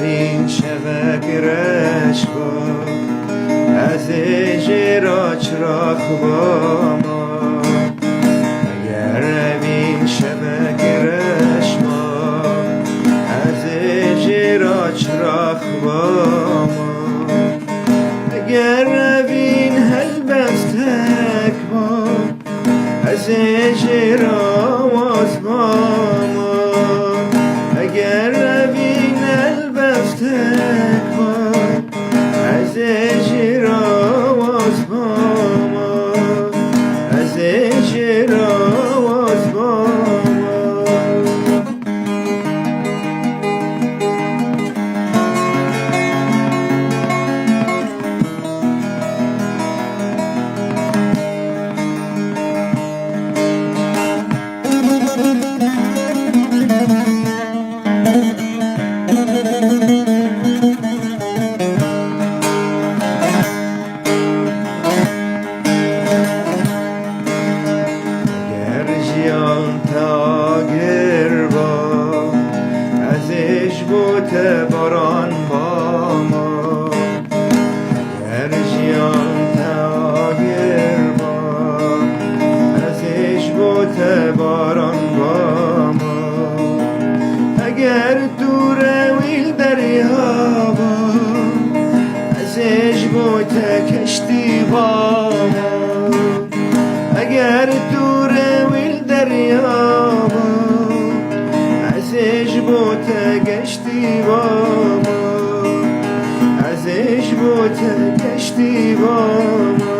روین شبک رشکا از جراج را خوباما اگر روین شبک رشما از جراج را خوباما اگر روین هل بستک با از جرا وازباما اگر روین از اجرا وازباما از اجرا وازباما تاگر با ازش بوت باران با ما اگر جیان تاگر با ازش بوت باران با ما اگر دور ویل دریا با ازش بوت کشتی با ما اگر دور ویل دریا ازش بوت گشتی با ما ازش بوت گشتی با ما